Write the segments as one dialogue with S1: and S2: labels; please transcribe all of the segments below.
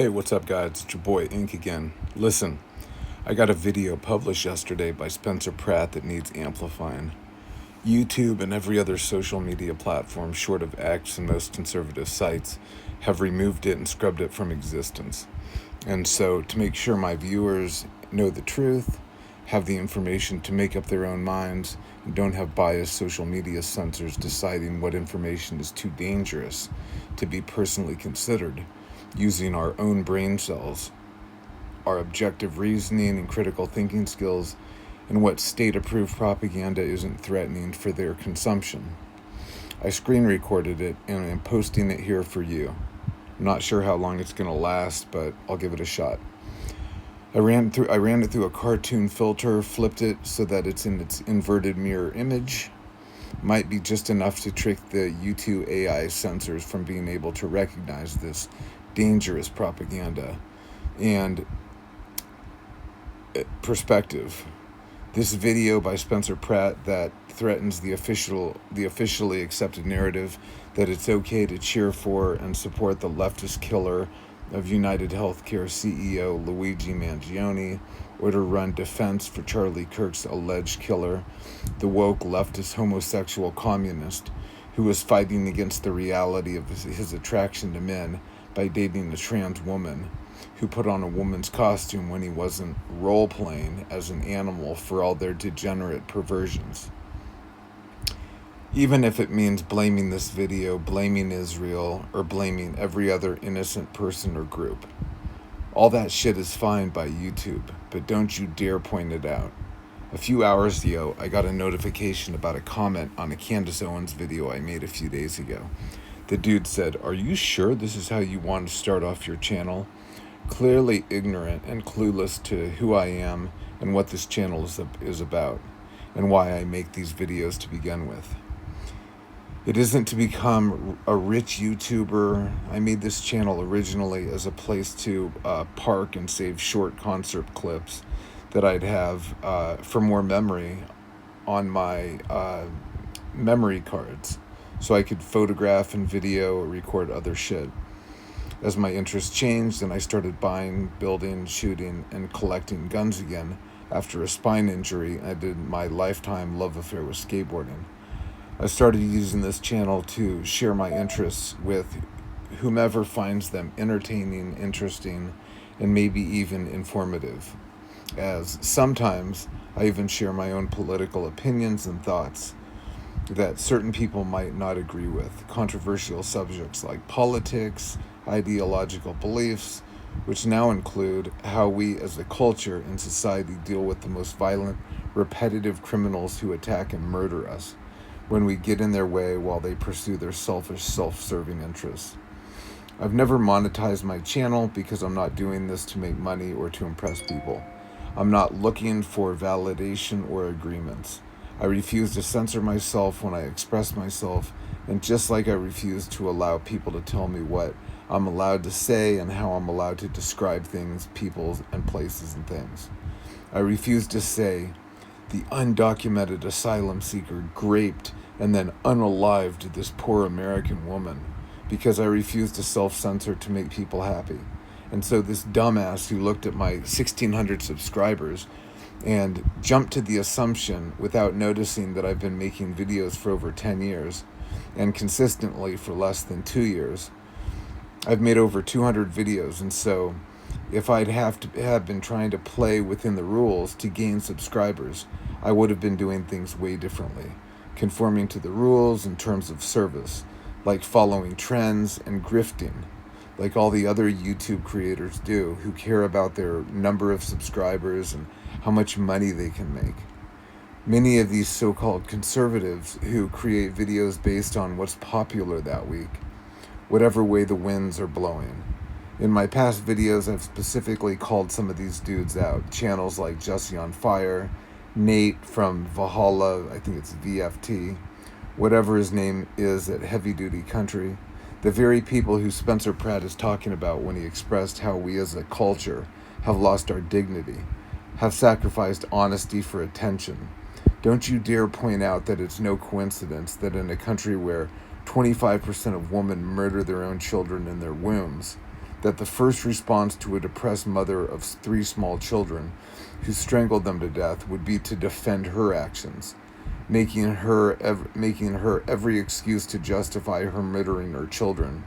S1: Hey, what's up, guys? It's your boy Ink again. Listen, I got a video published yesterday by Spencer Pratt that needs amplifying. YouTube and every other social media platform, short of X and most conservative sites, have removed it and scrubbed it from existence. And so, to make sure my viewers know the truth, have the information to make up their own minds, and don't have biased social media censors deciding what information is too dangerous to be personally considered, using our own brain cells, our objective reasoning and critical thinking skills, and what state-approved propaganda isn't threatening for their consumption. I screen recorded it and I'm posting it here for you. I'm not sure how long it's going to last, but I'll give it a shot. I ran it through a cartoon filter, flipped it so that it's in its inverted mirror image. Might be just enough to trick the YouTube AI censors from being able to recognize this dangerous propaganda. And perspective. This video by Spencer Pratt that threatens the officially accepted narrative that it's okay to cheer for and support the leftist killer of United Healthcare CEO Luigi Mangione, or to run defense for Charlie Kirk's alleged killer, the woke leftist homosexual communist who was fighting against the reality of his attraction to men by dating a trans woman who put on a woman's costume when he wasn't role-playing as an animal for all their degenerate perversions. Even if it means blaming this video, blaming Israel, or blaming every other innocent person or group. All that shit is fine by YouTube, but don't you dare point it out. A few hours ago, I got a notification about a comment on a Candace video I made a few days ago. The dude said, "Are you sure this is how you want to start off your channel?" Clearly ignorant and clueless to who I am and what this channel is about, and why I make these videos to begin with. It isn't to become a rich YouTuber. I made this channel originally as a place to park and save short concert clips that I'd have for more memory on my memory cards, so I could photograph and video or record other shit. As my interests changed and I started buying, building, shooting, and collecting guns again after a spine injury, I did my lifetime love affair with skateboarding. I started using this channel to share my interests with whomever finds them entertaining, interesting, and maybe even informative. As sometimes I even share my own political opinions and thoughts that certain people might not agree with. Controversial subjects like politics, ideological beliefs, which now include how we as a culture and society deal with the most violent, repetitive criminals who attack and murder us when we get in their way while they pursue their selfish, self-serving interests. I've never monetized my channel because I'm not doing this to make money or to impress people. I'm not looking for validation or agreements. I refuse to censor myself when I express myself, and just like I refuse to allow people to tell me what I'm allowed to say and how I'm allowed to describe things, people, and places and things. I refuse to say the undocumented asylum seeker raped and then unalived this poor American woman, because I refuse to self-censor to make people happy. And so this dumbass who looked at my 1,600 subscribers and jumped to the assumption without noticing that I've been making videos for over 10 years and consistently for less than 2 years. I've made over 200 videos, and so if I'd have been trying to play within the rules to gain subscribers, I would have been doing things way differently, conforming to the rules in terms of service, like following trends and grifting, like all the other YouTube creators do who care about their number of subscribers and how much money they can make. Many of these so-called conservatives who create videos based on what's popular that week, whatever way the winds are blowing. In my past videos, I've specifically called some of these dudes out. Channels like Jesse on Fire, Nate from Valhalla, I think it's VFT, whatever his name is at Heavy Duty Country. The very people who Spencer Pratt is talking about when he expressed how we as a culture have lost our dignity, have sacrificed honesty for attention. Don't you dare point out that it's no coincidence that in a country where 25% of women murder their own children in their wombs, that the first response to a depressed mother of 3 small children who strangled them to death would be to defend her actions, making her every excuse to justify her murdering her children.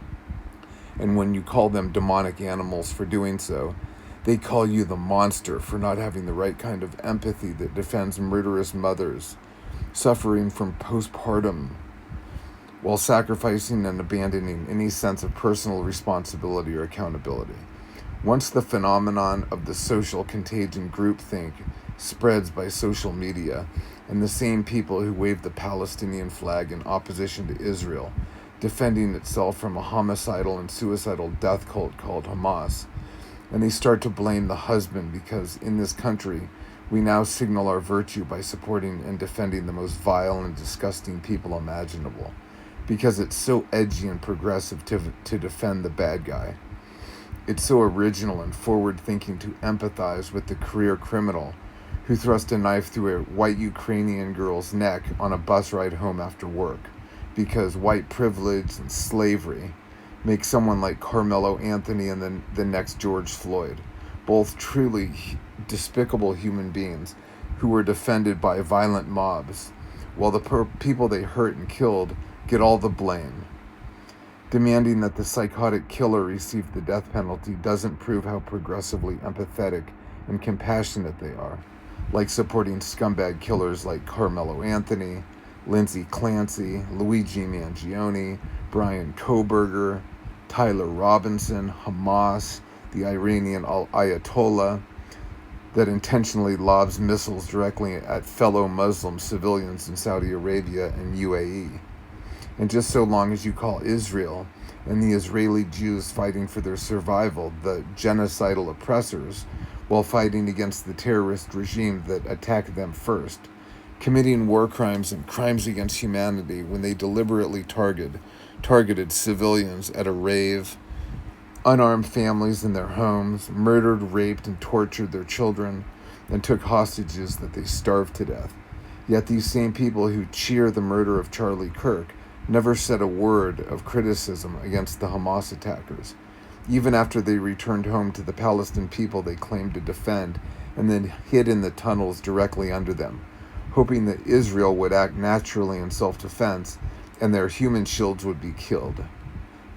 S1: And when you call them demonic animals for doing so, they call you the monster for not having the right kind of empathy that defends murderous mothers suffering from postpartum, while sacrificing and abandoning any sense of personal responsibility or accountability. Once the phenomenon of the social contagion groupthink spreads by social media, and the same people who wave the Palestinian flag in opposition to Israel, defending itself from a homicidal and suicidal death cult called Hamas, and they start to blame the husband because in this country we now signal our virtue by supporting and defending the most vile and disgusting people imaginable, because it's so edgy and progressive to defend the bad guy. It's so original and forward-thinking to empathize with the career criminal who thrust a knife through a white Ukrainian girl's neck on a bus ride home after work, because white privilege and slavery make someone like Carmelo Anthony and the next George Floyd, both truly despicable human beings who were defended by violent mobs, while the people they hurt and killed get all the blame. Demanding that the psychotic killer receive the death penalty doesn't prove how progressively empathetic and compassionate they are, like supporting scumbag killers like Carmelo Anthony, Lindsay Clancy, Luigi Mangione, Brian Kohberger, Tyler Robinson, Hamas, the Iranian Ayatollah that intentionally lobs missiles directly at fellow Muslim civilians in Saudi Arabia and UAE. And just so long as you call Israel and the Israeli Jews fighting for their survival the genocidal oppressors while fighting against the terrorist regime that attacked them first, committing war crimes and crimes against humanity when they deliberately targeted civilians at a rave, unarmed families in their homes, murdered, raped, and tortured their children, and took hostages that they starved to death. Yet these same people who cheer the murder of Charlie Kirk never said a word of criticism against the Hamas attackers, even after they returned home to the Palestinian people they claimed to defend and then hid in the tunnels directly under them, hoping that Israel would act naturally in self-defense and their human shields would be killed.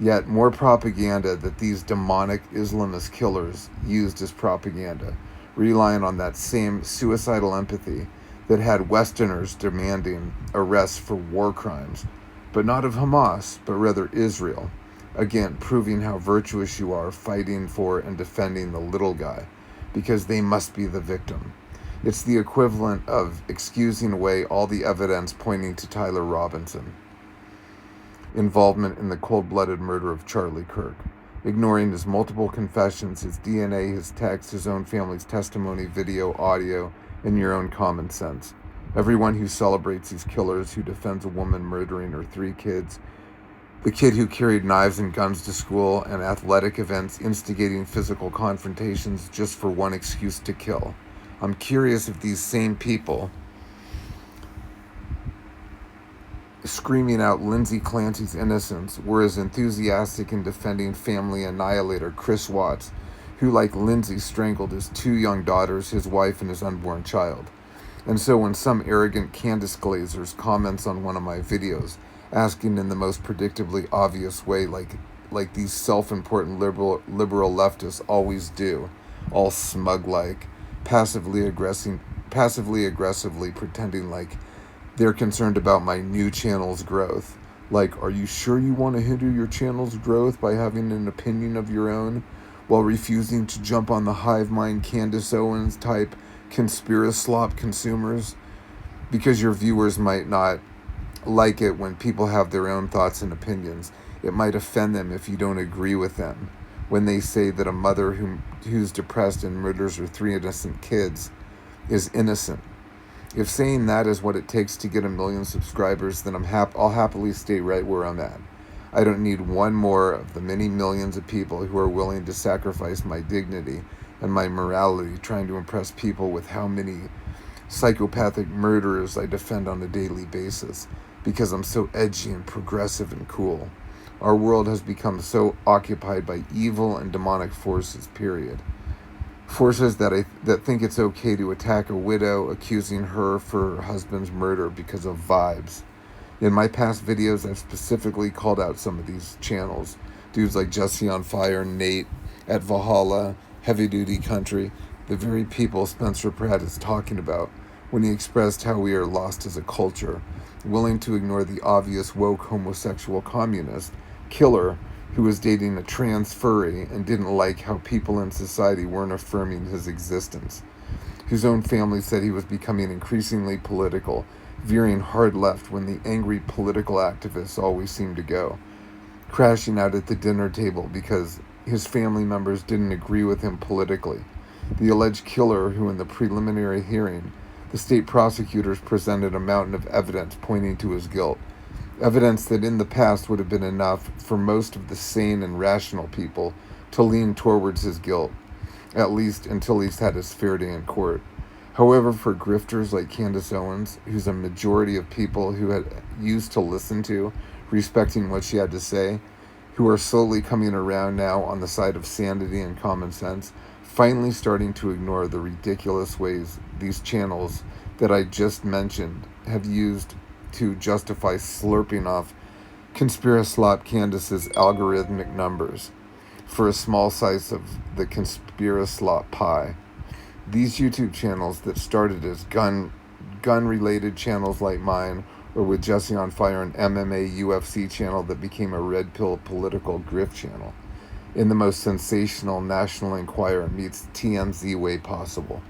S1: Yet more propaganda that these demonic Islamist killers used as propaganda, relying on that same suicidal empathy that had Westerners demanding arrests for war crimes, but not of Hamas, but rather Israel, again proving how virtuous you are fighting for and defending the little guy, because they must be the victim. It's the equivalent of excusing away all the evidence pointing to Tyler Robinson involvement in the cold-blooded murder of Charlie Kirk, ignoring his multiple confessions, his DNA, his text, his own family's testimony, video, audio, and your own common sense. Everyone who celebrates these killers, who defends a woman murdering her 3 kids, the kid who carried knives and guns to school and athletic events, instigating physical confrontations just for one excuse to kill. I'm curious if these same people screaming out Lindsay Clancy's innocence were as enthusiastic in defending family annihilator Chris Watts, who, like Lindsay, strangled his 2 young daughters, his wife, and his unborn child. And so when some arrogant Candace Glazers comments on one of my videos, asking in the most predictably obvious way, like these self-important liberal leftists always do, all smug-like, passively aggressively pretending like they're concerned about my new channel's growth. Like, are you sure you want to hinder your channel's growth by having an opinion of your own, while refusing to jump on the hive mind Candace Owens type Conspiraslop consumers? Because your viewers might not like it when people have their own thoughts and opinions. It might offend them if you don't agree with them when they say that a mother who's depressed and murders her 3 innocent kids is innocent. If saying that is what it takes to get 1 million subscribers, then I'll happily stay right where I'm at. I don't need one more of the many millions of people who are willing to sacrifice my dignity and my morality trying to impress people with how many psychopathic murderers I defend on a daily basis, because I'm so edgy and progressive and cool. Our world has become so occupied by evil and demonic forces, period. Forces that think it's okay to attack a widow, accusing her for her husband's murder because of vibes. In my past videos, I've specifically called out some of these channels. Dudes like Jesse on Fire, Nate, at Valhalla, Heavy Duty Country, the very people Spencer Pratt is talking about when he expressed how we are lost as a culture, willing to ignore the obvious woke homosexual communist killer who was dating a trans furry and didn't like how people in society weren't affirming his existence, whose own family said he was becoming increasingly political, veering hard left when the angry political activists always seemed to go, crashing out at the dinner table because his family members didn't agree with him politically, the alleged killer who in the preliminary hearing, the state prosecutors presented a mountain of evidence pointing to his guilt, evidence that in the past would have been enough for most of the sane and rational people to lean towards his guilt, at least until he's had his fair day in court. However, for grifters like Candace Owens, who's a majority of people who had used to listen to, respecting what she had to say, who are slowly coming around now on the side of sanity and common sense, finally starting to ignore the ridiculous ways these channels that I just mentioned have used to justify slurping off Conspiraslop Candace's algorithmic numbers for a small slice of the Conspiraslop pie. These YouTube channels that started as gun-related channels like mine, or with Jesse on Fire, an MMA UFC channel that became a red pill political grift channel, in the most sensational National Enquirer meets TMZ way possible.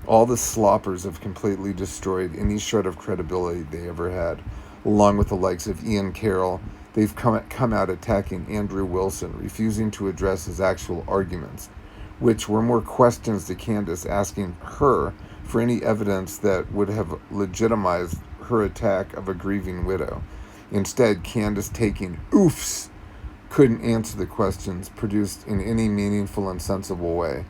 S1: All the sloppers have completely destroyed any shred of credibility they ever had, along with the likes of Ian Carroll. They've come out attacking Andrew Wilson, refusing to address his actual arguments, which were more questions to Candace, asking her for any evidence that would have legitimized her attack of a grieving widow. Instead, Candace, taking oofs, couldn't answer the questions produced in any meaningful and sensible way.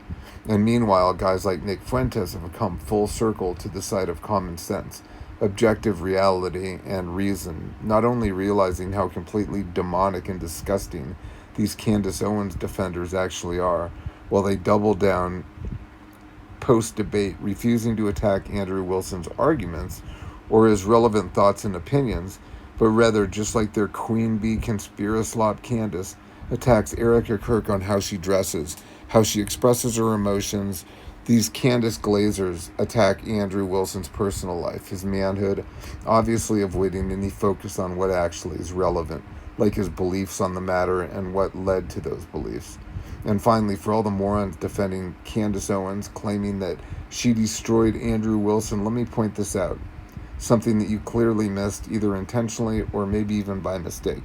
S1: And meanwhile, guys like Nick Fuentes have come full circle to the side of common sense, objective reality, and reason, not only realizing how completely demonic and disgusting these Candace Owens defenders actually are, while they double down post-debate, refusing to attack Andrew Wilson's arguments or his relevant thoughts and opinions, but rather, just like their queen bee Conspiraslop Candace, attacks Erica Kirk on how she dresses, how she expresses her emotions. These Candace Glazers attack Andrew Wilson's personal life, his manhood, obviously avoiding any focus on what actually is relevant, like his beliefs on the matter and what led to those beliefs. And finally, for all the morons defending Candace Owens, claiming that she destroyed Andrew Wilson, let me point this out. Something that you clearly missed, either intentionally or maybe even by mistake.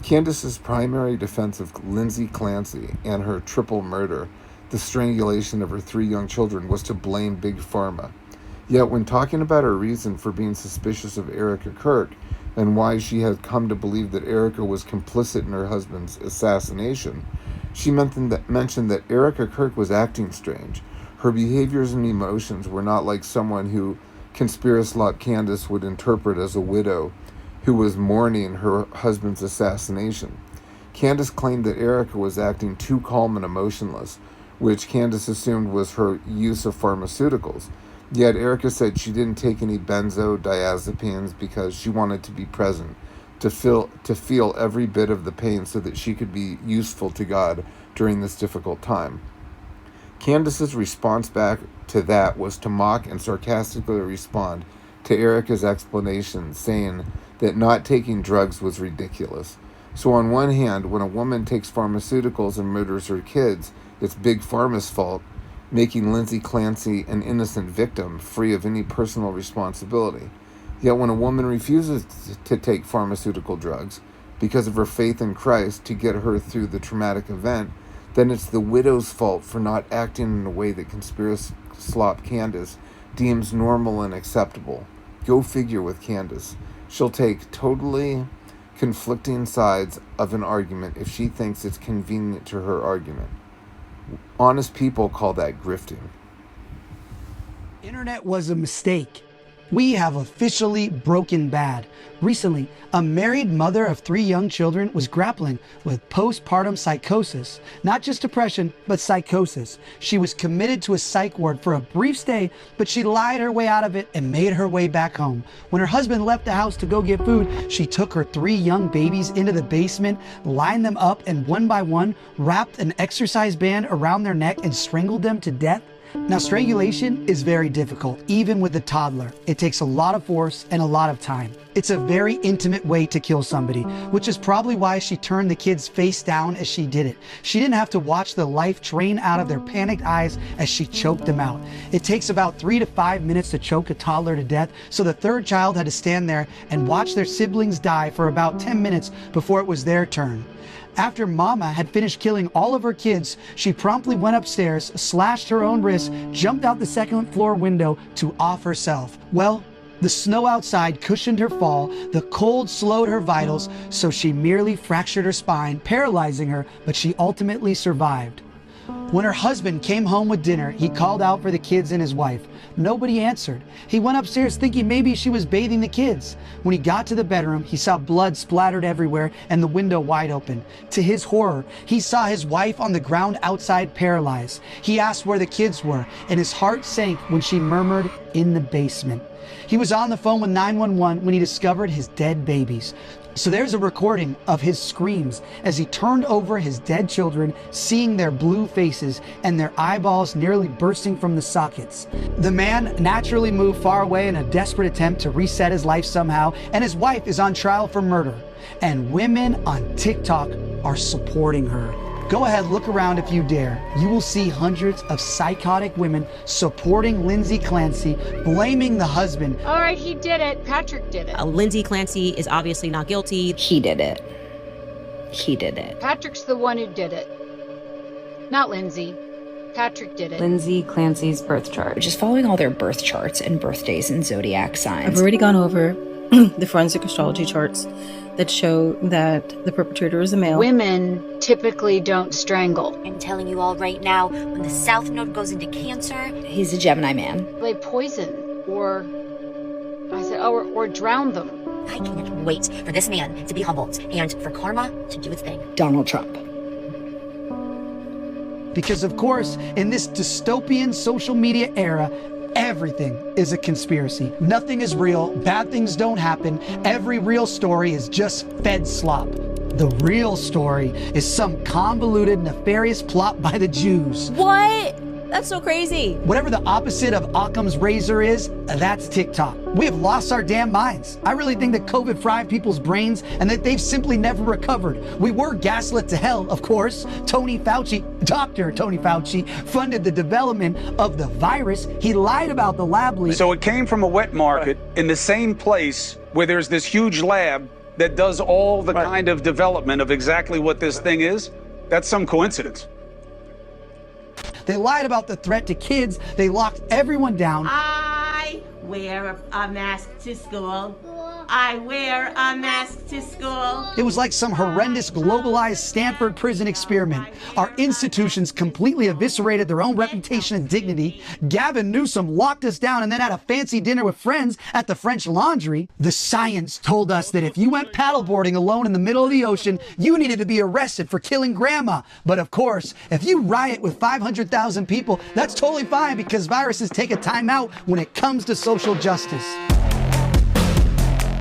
S1: Candace's primary defense of Lindsay Clancy and her triple murder, the strangulation of her 3 young children, was to blame Big Pharma. Yet when talking about her reason for being suspicious of Erica Kirk and why she had come to believe that Erica was complicit in her husband's assassination, she mentioned that Erica Kirk was acting strange. Her behaviors and emotions were not like someone who Conspiraslop Candace would interpret as a widow who was mourning her husband's assassination. Candace claimed that Erica was acting too calm and emotionless, which Candace assumed was her use of pharmaceuticals. Yet Erica said she didn't take any benzodiazepines because she wanted to be present, to feel every bit of the pain so that she could be useful to God during this difficult time. Candace's response back to that was to mock and sarcastically respond to Erica's explanation, saying that not taking drugs was ridiculous. So on one hand, when a woman takes pharmaceuticals and murders her kids, it's Big Pharma's fault, making Lindsay Clancy an innocent victim, free of any personal responsibility. Yet when a woman refuses to take pharmaceutical drugs because of her faith in Christ to get her through the traumatic event, then it's the widow's fault for not acting in a way that Conspiraslop Candace deems normal and acceptable. Go figure with Candace. She'll take totally conflicting sides of an argument if she thinks it's convenient to her argument. Honest people call that grifting.
S2: Internet was a mistake. We have officially broken bad. Recently, a married mother of 3 young children was grappling with postpartum psychosis. Not just depression, but psychosis. She was committed to a psych ward for a brief stay, but she lied her way out of it and made her way back home. When her husband left the house to go get food, she took her 3 young babies into the basement, lined them up, and one by one, wrapped an exercise band around their neck and strangled them to death. Now, strangulation is very difficult, even with a toddler. It takes a lot of force and a lot of time. It's a very intimate way to kill somebody, which is probably why she turned the kids face down as she did it. She didn't have to watch the life drain out of their panicked eyes as she choked them out. It takes about 3 to 5 minutes to choke a toddler to death, so the 3rd child had to stand there and watch their siblings die for about 10 minutes before it was their turn. After Mama had finished killing all of her kids, she promptly went upstairs, slashed her own wrist, jumped out the 2nd floor window to off herself. Well, the snow outside cushioned her fall, the cold slowed her vitals, so she merely fractured her spine, paralyzing her, but she ultimately survived. When her husband came home with dinner, he called out for the kids and his wife. Nobody answered. He went upstairs thinking maybe she was bathing the kids. When he got to the bedroom, he saw blood splattered everywhere and the window wide open. To his horror, he saw his wife on the ground outside paralyzed. He asked where the kids were, and his heart sank when she murmured, "In the basement." He was on the phone with 911 when he discovered his dead babies. So there's a recording of his screams as he turned over his dead children, seeing their blue faces and their eyeballs nearly bursting from the sockets. The man naturally moved far away in a desperate attempt to reset his life somehow, and his wife is on trial for murder. And women on TikTok are supporting her. Go ahead, look around if you dare. You will see hundreds of psychotic women supporting Lindsay Clancy, blaming the husband.
S3: All right, he did it. Patrick did it.
S4: Lindsay Clancy is obviously not guilty.
S5: He did it. He did it.
S3: Patrick's the one who did it. Not Lindsay. Patrick did it.
S5: Lindsay Clancy's birth chart. Just following all their birth charts and birthdays and zodiac signs.
S6: I've already gone over the forensic astrology charts that show that the perpetrator is a male.
S3: Women typically don't strangle.
S7: I'm telling you all right now, when the South Node goes into Cancer,
S5: He's a Gemini man.
S3: They poison or drown them.
S7: I can't wait for this man to be humbled and for karma to do its thing.
S5: Donald Trump.
S2: Because of course, in this dystopian social media era, everything is a conspiracy. Nothing is real. Bad things don't happen. Every real story is just fed slop. The real story is some convoluted, nefarious plot by the Jews.
S4: What? That's so crazy.
S2: Whatever the opposite of Occam's razor is, that's TikTok. We have lost our damn minds. I really think that COVID fried people's brains and that they've simply never recovered. We were gaslit to hell, of course. Dr. Tony Fauci funded the development of the virus. He lied about the lab leak.
S8: So it came from a wet market in the same place where there's this huge lab that does all the kind of development of exactly what this thing is. That's some coincidence.
S2: They lied about the threat to kids. They locked everyone down.
S9: I wear a mask to school. I wear a mask to school.
S2: It was like some horrendous globalized Stanford prison experiment. Our institutions completely eviscerated their own reputation and dignity. Gavin Newsom locked us down and then had a fancy dinner with friends at the French Laundry. The science told us that if you went paddleboarding alone in the middle of the ocean, you needed to be arrested for killing grandma. But of course, if you riot with 500,000 people, that's totally fine because viruses take a time out when it comes to social justice.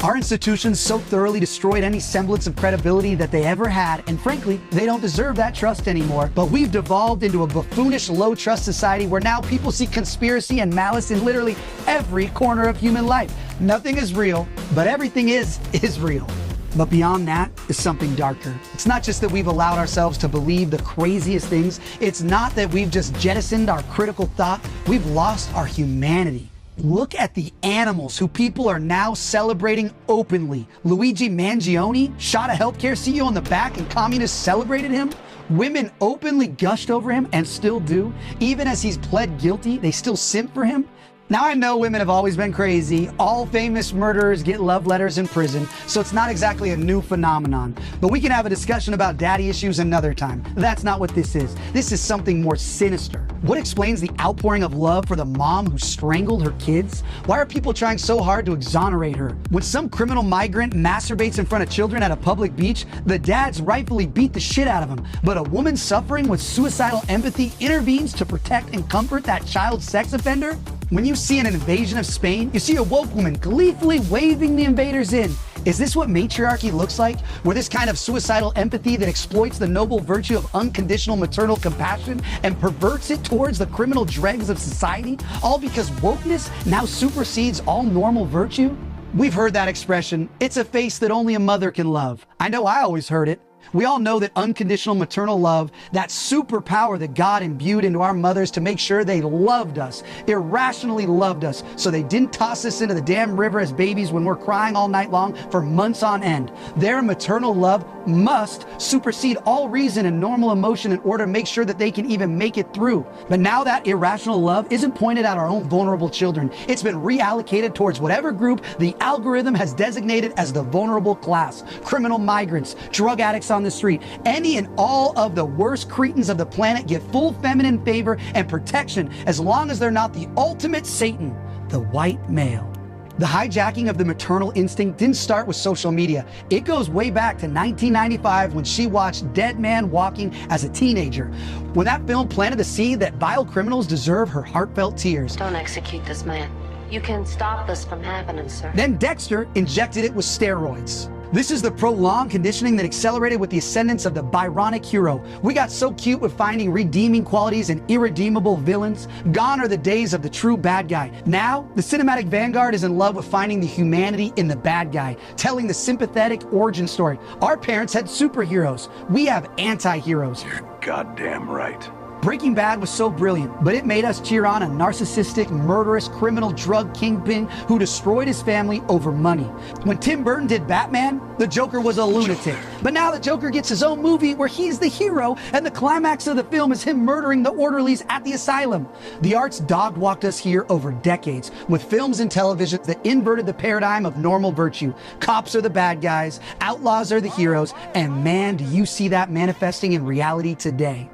S2: Our institutions so thoroughly destroyed any semblance of credibility that they ever had, and frankly, they don't deserve that trust anymore. But we've devolved into a buffoonish, low-trust society where now people see conspiracy and malice in literally every corner of human life. Nothing is real, but everything is real. But beyond that is something darker. It's not just that we've allowed ourselves to believe the craziest things. It's not that we've just jettisoned our critical thought. We've lost our humanity. Look at the animals who people are now celebrating openly. Luigi Mangione shot a healthcare CEO in the back and communists celebrated him. Women openly gushed over him and still do. Even as he's pled guilty, they still simp for him. Now, I know women have always been crazy. All famous murderers get love letters in prison, so it's not exactly a new phenomenon. But we can have a discussion about daddy issues another time. That's not what this is. This is something more sinister. What explains the outpouring of love for the mom who strangled her kids? Why are people trying so hard to exonerate her? When some criminal migrant masturbates in front of children at a public beach, the dads rightfully beat the shit out of him. But a woman suffering with suicidal empathy intervenes to protect and comfort that child sex offender? When you see an invasion of Spain, you see a woke woman gleefully waving the invaders in. Is this what matriarchy looks like? Where this kind of suicidal empathy that exploits the noble virtue of unconditional maternal compassion and perverts it towards the criminal dregs of society, all because wokeness now supersedes all normal virtue? We've heard that expression, it's a face that only a mother can love. I know I always heard it. We all know that unconditional maternal love, that superpower that God imbued into our mothers to make sure they loved us, irrationally loved us, so they didn't toss us into the damn river as babies when we're crying all night long for months on end. Their maternal love must supersede all reason and normal emotion in order to make sure that they can even make it through. But now that irrational love isn't pointed at our own vulnerable children. It's been reallocated towards whatever group the algorithm has designated as the vulnerable class. Criminal migrants, drug addicts on the street, any and all of the worst cretins of the planet get full feminine favor and protection as long as they're not the ultimate Satan, the white male. The hijacking of the maternal instinct didn't start with social media. It goes way back to 1995 when she watched Dead Man Walking as a teenager. When that film planted the seed that vile criminals deserve her heartfelt tears.
S10: Don't execute this man. You can stop this from happening, sir.
S2: Then Dexter injected it with steroids. This is the prolonged conditioning that accelerated with the ascendance of the Byronic hero. We got so cute with finding redeeming qualities in irredeemable villains. Gone are the days of the true bad guy. Now, the cinematic vanguard is in love with finding the humanity in the bad guy, telling the sympathetic origin story. Our parents had superheroes. We have anti-heroes.
S11: You're goddamn right.
S2: Breaking Bad was so brilliant, but it made us cheer on a narcissistic, murderous, criminal drug kingpin who destroyed his family over money. When Tim Burton did Batman, the Joker was a lunatic. But now the Joker gets his own movie where he's the hero, and the climax of the film is him murdering the orderlies at the asylum. The arts dog-walked us here over decades, with films and television that inverted the paradigm of normal virtue. Cops are the bad guys, outlaws are the heroes, and man, do you see that manifesting in reality today.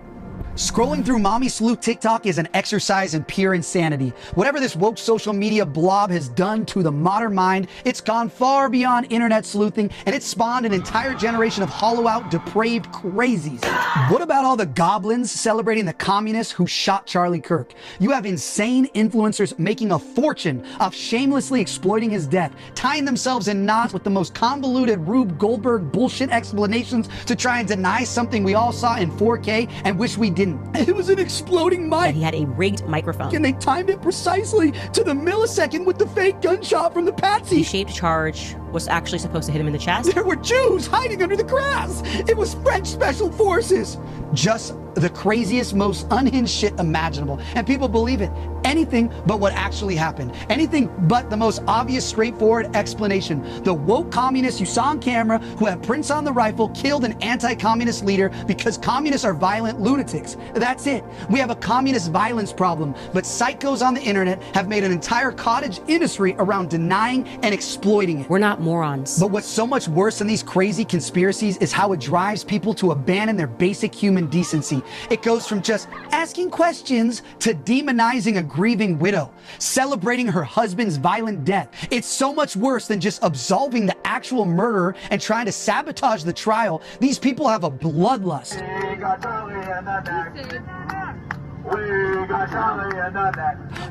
S2: Scrolling through Mommy Sleuth TikTok is an exercise in pure insanity. Whatever this woke social media blob has done to the modern mind, it's gone far beyond internet sleuthing, and it's spawned an entire generation of hollow-out, depraved crazies. What about all the goblins celebrating the communists who shot Charlie Kirk? You have insane influencers making a fortune off shamelessly exploiting his death, tying themselves in knots with the most convoluted Rube Goldberg bullshit explanations to try and deny something we all saw in 4K and wish we didn't. It was an exploding mic.
S4: And he had a rigged microphone.
S2: And they timed it precisely to the millisecond with the fake gunshot from the patsy.
S4: The shaped charge was actually supposed to hit him in the chest.
S2: There were Jews hiding under the grass. It was French special forces. Just the craziest, most unhinged shit imaginable. And people believe it. Anything but what actually happened. Anything but the most obvious, straightforward explanation. The woke communists you saw on camera who have prints on the rifle killed an anti-communist leader because communists are violent lunatics. That's it. We have a communist violence problem, but psychos on the internet have made an entire cottage industry around denying and exploiting it.
S4: We're not morons.
S2: But what's so much worse than these crazy conspiracies is how it drives people to abandon their basic human decency. It goes from just asking questions to demonizing a grieving widow, celebrating her husband's violent death. It's so much worse than just absolving the actual murderer and trying to sabotage the trial. These people have a bloodlust.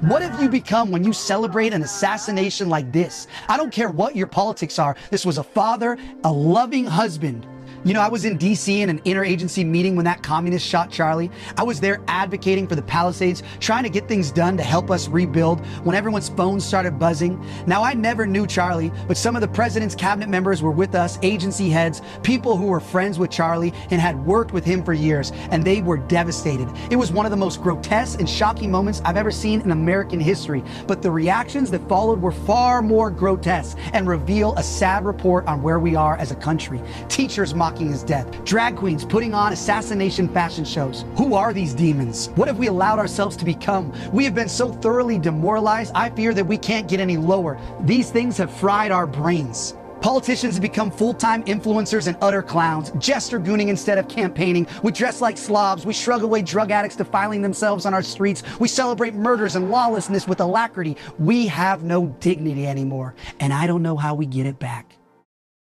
S2: What have you become when you celebrate an assassination like this? I don't care what your politics are. This was a father, a loving husband. You know, I was in DC in an interagency meeting when that communist shot Charlie. I was there advocating for the Palisades, trying to get things done to help us rebuild when everyone's phones started buzzing. Now, I never knew Charlie, but some of the president's cabinet members were with us, agency heads, people who were friends with Charlie and had worked with him for years, and they were devastated. It was one of the most grotesque and shocking moments I've ever seen in American history, but the reactions that followed were far more grotesque and reveal a sad report on where we are as a country. Teachers mocked mocking his death. Drag queens putting on assassination fashion shows. Who are these demons? What have we allowed ourselves to become? We have been so thoroughly demoralized, I fear that we can't get any lower. These things have fried our brains. Politicians have become full-time influencers and utter clowns, jester gooning instead of campaigning. We dress like slobs. We shrug away drug addicts defiling themselves on our streets. We celebrate murders and lawlessness with alacrity. We have no dignity anymore, and I don't know how we get it back.